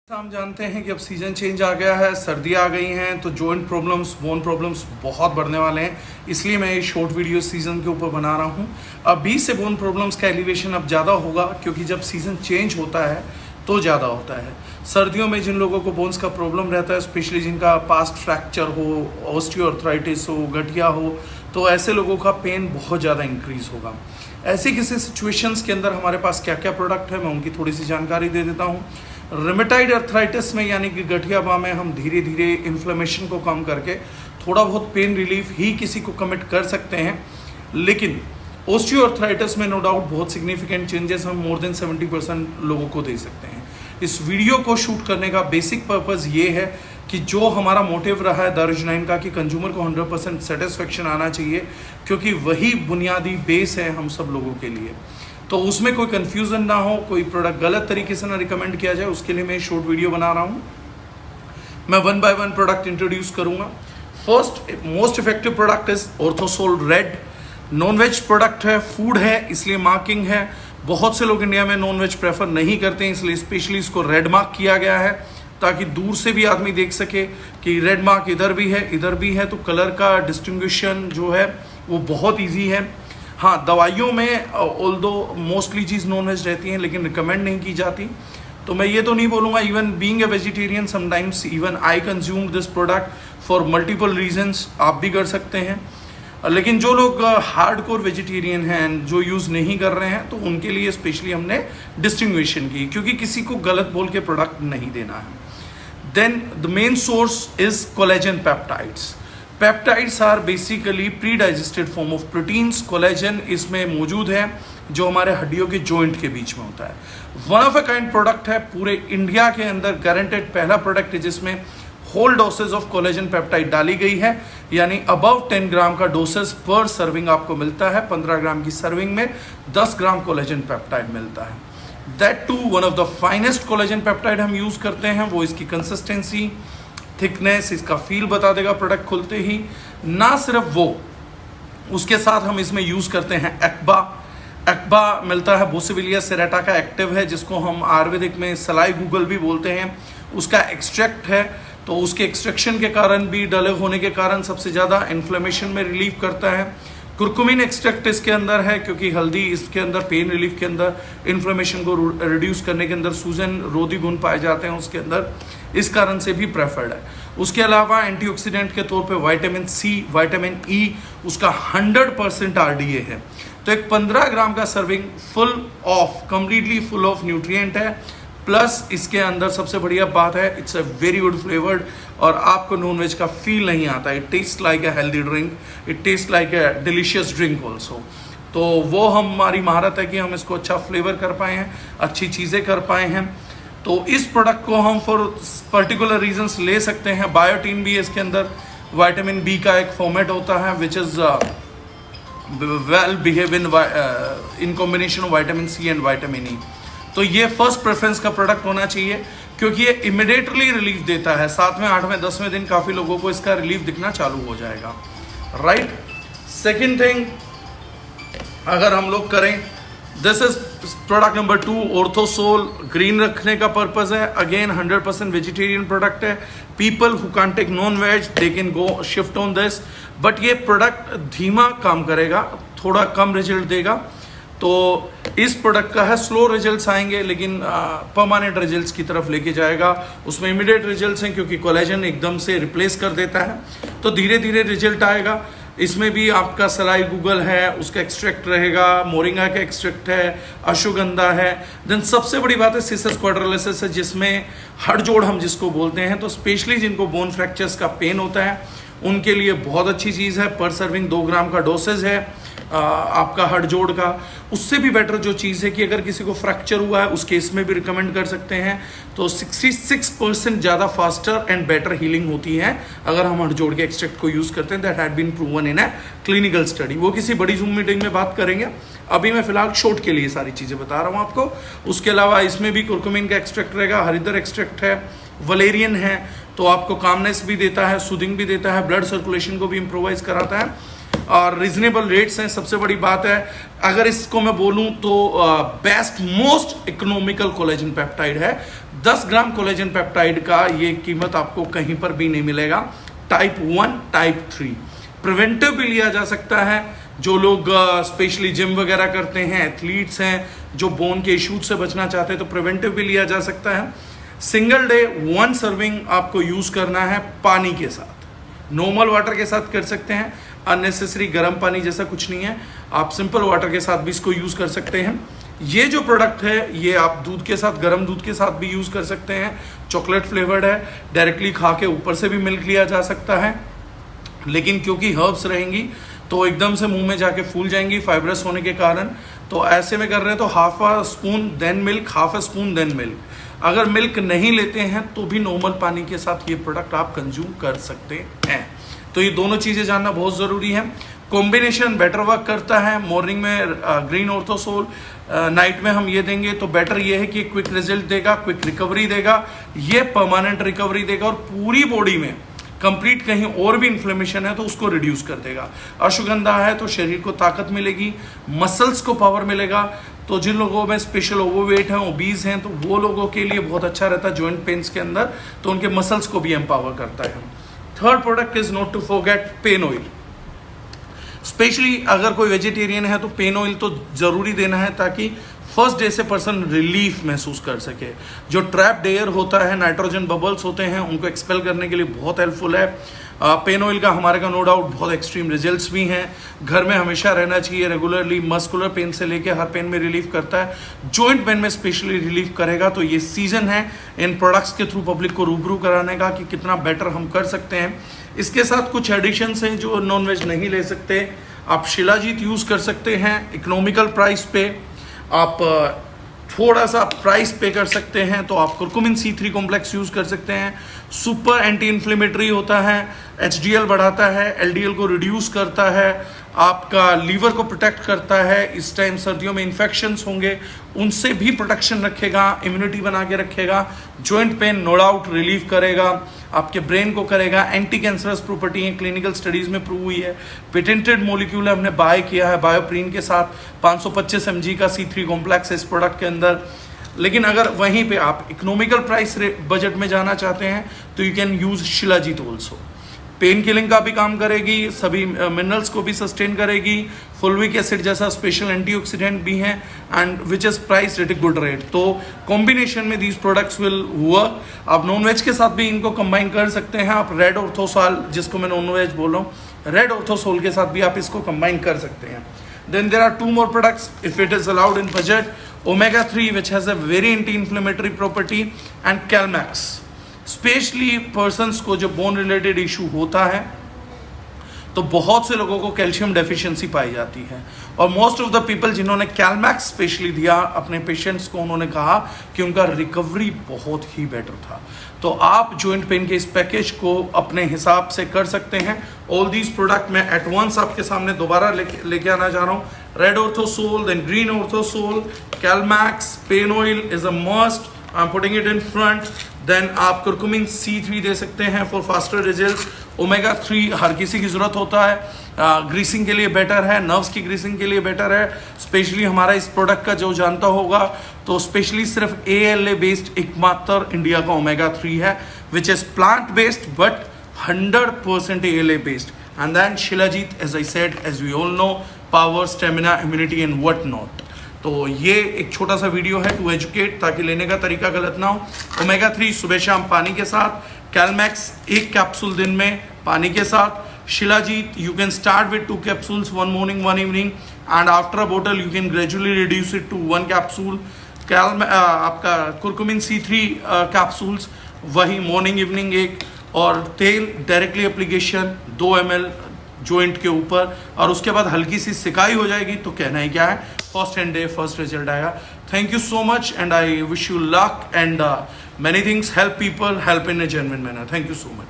हम जानते हैं कि अब सीज़न चेंज आ गया है, सर्दी आ गई हैं, तो जॉइंट प्रॉब्लम्स, बोन प्रॉब्लम्स बहुत बढ़ने वाले हैं। इसलिए मैं ये शॉर्ट वीडियो सीज़न के ऊपर बना रहा हूँ। अभी से बोन प्रॉब्लम्स का एलिवेशन अब ज़्यादा होगा, क्योंकि जब सीज़न चेंज होता है तो ज़्यादा होता है। सर्दियों में जिन लोगों को बोन्स का प्रॉब्लम रहता है, स्पेशली जिनका पास्ट फ्रैक्चर हो, ऑस्टियोआर्थराइटिस हो, गठिया हो, तो ऐसे लोगों का पेन बहुत ज़्यादा इंक्रीज़ होगा। ऐसी किसी सिचुएशंस के अंदर हमारे पास क्या क्या प्रोडक्ट है, मैं उनकी थोड़ी सी जानकारी दे देता हूँ। रेमेटाइड अर्थराइटिस में यानी कि गठिया बाह में हम धीरे धीरे इन्फ्लेमेशन को कम करके थोड़ा बहुत पेन रिलीफ ही किसी को कमिट कर सकते हैं, लेकिन ऑस्टियोआर्थराइटिस में नो डाउट बहुत सिग्निफिकेंट चेंजेस हम मोर देन 70% लोगों को दे सकते हैं। इस वीडियो को शूट करने का बेसिक पर्पज़ ये है कि जो हमारा मोटिव रहा है दारुजनाइन का कि कंज्यूमर को 100% सेटिस्फेक्शन आना चाहिए, क्योंकि वही बुनियादी बेस है हम सब लोगों के लिए। तो उसमें कोई कन्फ्यूज़न ना हो, कोई प्रोडक्ट गलत तरीके से ना रिकमेंड किया जाए, उसके लिए मैं शॉर्ट वीडियो बना रहा हूँ। मैं 1 बाय 1 प्रोडक्ट इंट्रोड्यूस करूँगा। First most effective product is Orthosol red. Non veg product है, फूड है, इसलिए मार्किंग है। बहुत से लोग इंडिया में नॉन वेज प्रेफर नहीं करते हैं, इसलिए स्पेशली इसको रेड मार्क किया गया है, ताकि दूर से भी आदमी देख सके कि रेड मार्क इधर भी है, इधर भी है। तो कलर का डिस्टिंग्विशन जो है वो बहुत ईजी है। हाँ, दवाइयों में ऑल्दो मोस्टली चीज़ नॉन वेज रहती हैं, लेकिन रिकमेंड नहीं की जाती। तो मैं ये तो नहीं बोलूँगा, even being a vegetarian sometimes even I consume this product for multiple reasons, आप भी कर सकते हैं। लेकिन जो लोग हार्डकोर वेजिटेरियन हैं, जो यूज़ नहीं कर रहे हैं, तो उनके लिए स्पेशली हमने डिस्टिंग्विशन की, क्योंकि किसी को गलत बोल के प्रोडक्ट नहीं देना है। Then the main source is collagen peptides. Peptides are basically pre digested form of proteins. Collagen इसमें मौजूद है, जो हमारे हड्डियों के जॉइंट के बीच में होता है। One of a kind product है, पूरे इंडिया के अंदर गारंटेड पहला प्रोडक्ट है जिसमें whole dosage of collagen peptide डाली गई है, यानी अबव 10 ग्राम का डोसेज पर सर्विंग आपको मिलता है। 15 ग्राम की सर्विंग में 10 ग्राम कोलेजन पेप्टाइड मिलता है। That too one of the finest collagen peptide हम यूज़ करते हैं। वो इसकी कंसिस्टेंसी, थिकनेस, इसका फील बता देगा प्रोडक्ट खुलते ही। ना सिर्फ वो, उसके साथ हम इसमें यूज़ करते हैं एक्बा। एक्बा मिलता है बोसिविलिया सेरेटा का, एक्टिव है, जिसको हम आयुर्वेदिक में सलाई गूगल भी बोलते हैं। उसका एक्सट्रैक्ट है, तो उसके एक्सट्रैक्शन के कारण भी, डले होने के कारण सबसे ज़्यादा इन्फ्लेमेशन में रिलीफ करता है। कुरकुमिन एक्सट्रैक्ट इसके अंदर है, क्योंकि हल्दी इसके अंदर पेन रिलीफ के अंदर, इन्फ्लेमेशन को रिड्यूस करने के अंदर सूजन रोधी गुण पाए जाते हैं उसके अंदर, इस कारण से भी प्रेफर्ड है। उसके अलावा एंटीऑक्सीडेंट के तौर पे विटामिन सी, विटामिन ई, उसका 100% आरडीए है। तो एक 15 ग्राम का serving full of, completely full of nutrient है। प्लस इसके अंदर सबसे बढ़िया बात है, it's a very good flavoured, और आपको नॉन वेज का फील नहीं आता। It taste like a healthy drink, it taste like a delicious drink also. तो वो हमारी महारत है कि हम इसको अच्छा फ्लेवर कर पाए हैं, अच्छी चीज़ें कर पाए हैं। तो इस प्रोडक्ट को हम फॉर पर्टिकुलर रीजंस ले सकते हैं। बायोटीन भी है इसके अंदर, विटामिन बी का एक फॉर्मेट होता है which is well behave in combination of vitamin C and vitamin E. तो ये फर्स्ट प्रेफरेंस का प्रोडक्ट होना चाहिए, क्योंकि ये इमिडिएटली रिलीफ देता है। 7वें, 8वें, 10वें दिन काफ़ी लोगों को इसका रिलीफ दिखना चालू हो जाएगा, राइट। सेकेंड थिंग अगर हम लोग करें, this is product number 2, Orthosol. Green रखने का पर्पज़ है, अगेन 100% वेजिटेरियन प्रोडक्ट है। People who can't take non veg they can go shift on this, but ये प्रोडक्ट धीमा काम करेगा, थोड़ा कम रिजल्ट देगा। तो इस प्रोडक्ट का है स्लो रिजल्ट्स आएंगे, लेकिन परमानेंट रिजल्ट्स की तरफ लेके जाएगा। उसमें इमीडिएट रिजल्ट्स हैं, क्योंकि कोलेजन एकदम से रिप्लेस कर देता है, तो धीरे धीरे रिजल्ट आएगा। इसमें भी आपका सलाई गूगल है, उसका एक्सट्रैक्ट रहेगा, मोरिंगा का एक्सट्रैक्ट है, अश्वगंधा है। देन सबसे बड़ी बात है सिसस क्वाड्रिलिसिस है, जिसमें हड़जोड़ हम जिसको बोलते हैं। तो स्पेशली जिनको बोन फ्रैक्चर्स का पेन होता है, उनके लिए बहुत अच्छी चीज़ है। पर सर्विंग 2 ग्राम का डोसेज है आपका हड़जोड़ का। उससे भी बेटर जो चीज़ है कि अगर किसी को फ्रैक्चर हुआ है, उस केस में भी रिकमेंड कर सकते हैं। तो 66% ज़्यादा फास्टर एंड बेटर हीलिंग होती है अगर हम हड़जोड़ के एक्सट्रैक्ट को यूज़ करते हैं। That had been proven in a clinical study. वो किसी बड़ी जूम मीटिंग में बात करेंगे, अभी मैं फिलहाल शॉर्ट के लिए सारी चीज़ें बता रहा हूँ आपको। उसके अलावा इसमें भी कुरकुमिन का एक्सट्रैक्ट रहेगा, हरिद्र एक्सट्रैक्ट है, वलेरियन है, तो आपको कामनेस भी देता है, सूदिंग भी देता है, ब्लड सर्कुलेशन को भी इम्प्रोवाइज कराता है। और रिजनेबल रेट्स हैं। सबसे बड़ी बात है, अगर इसको मैं बोलूं तो best most economical collagen peptide है। 10 ग्राम कोलेजन पेप्टाइड का ये कीमत आपको कहीं पर भी नहीं मिलेगा। टाइप 1 टाइप 3 प्रिवेंटिव भी लिया जा सकता है। जो लोग स्पेशली जिम वगैरह करते हैं, एथलीट्स हैं, जो बोन के इश्यूज से बचना चाहते हैं, तो प्रिवेंटिव भी लिया जा सकता है। सिंगल डे 1 सर्विंग आपको यूज करना है पानी के साथ। नॉर्मल वाटर के साथ कर सकते हैं, अननेसेसरी गर्म पानी जैसा कुछ नहीं है। आप सिंपल वाटर के साथ भी इसको यूज कर सकते हैं। ये जो प्रोडक्ट है ये आप दूध के साथ, गर्म दूध के साथ भी यूज कर सकते हैं। चॉकलेट फ्लेवर्ड है, डायरेक्टली खा के ऊपर से भी मिल्क लिया जा सकता है, लेकिन क्योंकि हर्ब्स रहेंगी तो एकदम से मुंह में जाके फूल जाएंगी फाइब्रस होने के कारण। तो ऐसे में कर रहे हैं तो half a spoon then milk, half a spoon then milk. अगर मिल्क नहीं लेते हैं तो भी नॉर्मल पानी के साथ ये प्रोडक्ट आप कंज्यूम कर सकते हैं। तो ये दोनों चीज़ें जानना बहुत ज़रूरी है। कॉम्बिनेशन बेटर वर्क करता है। मॉर्निंग में ग्रीन ऑर्थोसोल, नाइट में हम ये देंगे तो बेटर ये है कि क्विक रिजल्ट देगा, क्विक रिकवरी देगा, ये परमानेंट रिकवरी देगा और पूरी बॉडी में कंप्लीट कहीं और भी इन्फ्लेमेशन है तो उसको रिड्यूस कर देगा। अश्वगंधा है तो शरीर को ताकत मिलेगी, मसल्स को पावर मिलेगा। तो जिन लोगों में स्पेशल ओवरवेट हैं, ओबीज हैं, तो वो लोगों के लिए बहुत अच्छा रहता है जॉइंट पेन्स के अंदर, तो उनके मसल्स को भी एम्पावर करता है। Third product is not to forget pain oil. Specially अगर कोई वेजिटेरियन है तो पेन ऑयल तो जरूरी देना है ताकि फर्स्ट डे से पर्सन रिलीफ महसूस कर सके। जो ट्रैप्ड एयर होता है, नाइट्रोजन बबल्स होते हैं, उनको एक्सपेल करने के लिए बहुत हेल्पफुल है। पेन ऑयल का हमारे का नो डाउट बहुत एक्सट्रीम रिजल्ट्स भी हैं। घर में हमेशा रहना चाहिए रेगुलरली। मस्कुलर पेन से लेके हर पेन में रिलीफ करता है, जॉइंट पेन में स्पेशली रिलीफ करेगा। तो ये सीजन है इन प्रोडक्ट्स के थ्रू पब्लिक को रूबरू कराने का कि कितना बेटर हम कर सकते हैं। इसके साथ कुछ एडिशंस हैं जो नॉनवेज नहीं ले सकते। आप शिलाजीत यूज़ कर सकते हैं इकोनॉमिकल प्राइस पे। आप थोड़ा सा प्राइस पे कर सकते हैं तो आप कुरकुमिन C3 कॉम्प्लेक्स यूज़ कर सकते हैं। सुपर एंटी इन्फ्लेमेटरी होता है, HDL बढ़ाता है, LDL को रिड्यूस करता है, आपका लीवर को प्रोटेक्ट करता है। इस टाइम सर्दियों में इन्फेक्शंस होंगे, उनसे भी प्रोटेक्शन रखेगा, इम्यूनिटी बना के रखेगा। Joint pain no doubt relief करेगा, आपके ब्रेन को करेगा। एंटी कैंसरस प्रॉपर्टी है, क्लिनिकल स्टडीज में प्रूव हुई है। पेटेंटेड मोलिक्यूल हमने बाय किया है बायोप्रीन के साथ। 525 mg का C3 कॉम्प्लेक्स है इस प्रोडक्ट के अंदर। लेकिन अगर वहीं पे आप इकोनॉमिकल प्राइस बजट में जाना चाहते हैं तो you can use shilajit also. Pain killing का भी काम करेगी, सभी मिनरल्स को भी सस्टेन करेगी। फुलविक एसिड जैसा स्पेशल एंटीऑक्सीडेंट भी है and which is price at a good rate. तो कॉम्बिनेशन में दीज प्रोडक्ट्स विल वर्क। आप नॉन वेज के साथ भी इनको कंबाइन कर सकते हैं। आप रेड ऑर्थोसोल, जिसको मैं नॉन वेज बोल रहा हूँ, रेड ऑर्थोसोल के साथ भी आप इसको कंबाइन कर सकते हैं। Then there are 2 more products if it is allowed in budget. Omega-3 which has a very anti-inflammatory property and Calmax. Especially persons को जो bone related issue होता है तो बहुत से लोगों को कैल्शियम डेफिशिएंसी पाई जाती है और मोस्ट ऑफ द पीपल जिन्होंने कैलमैक्स स्पेशली दिया अपने पेशेंट्स को, उन्होंने कहा कि उनका रिकवरी बहुत ही बेटर था। तो आप जॉइंट पेन के इस पैकेज को अपने हिसाब से कर सकते हैं। ऑल दीज प्रोडक्ट मैं एट वंस आपके सामने दोबारा लेके आना चाह रहा हूँ। Red Orthosol, then green Orthosol, Calmax, pain oil is a must. I am putting it in front. Then आप कुरकुमिन C3 दे सकते हैं फॉर फास्टर रिजल्ट्स। ओमेगा-3 हर किसी की ज़रूरत होता है, ग्रीसिंग के लिए बेटर है, नर्व्स की ग्रीसिंग के लिए बेटर है। स्पेशली हमारा इस प्रोडक्ट का जो जानता होगा तो स्पेशली सिर्फ ALA बेस्ड एकमात्र इंडिया का ओमेगा-3 है which is plant based but 100% ALA based. And then shilajit, as I said, as we all know, power, stamina, immunity and what not. तो ये एक छोटा सा वीडियो है टू एजुकेट, ताकि लेने का तरीका गलत ना हो। ओमेगा-3 सुबह शाम पानी के साथ, कैलमैक्स 1 कैप्सूल दिन में पानी के साथ, shilajit you can start with 2 capsules, 1 morning 1 evening and after a bottle you can gradually reduce it to 1 capsule. आपका कुरकुमिन C3 कैप्सूल्स वही मॉर्निंग इवनिंग 1, और तेल डायरेक्टली एप्लीकेशन 2 ml जॉइंट के ऊपर, और उसके बाद हल्की सी सिकाई हो जाएगी तो कहना ही क्या है, first and day first result आएगा। Thank you so much and I wish you luck and many things. Help people, help in a genuine manner. Thank you so much.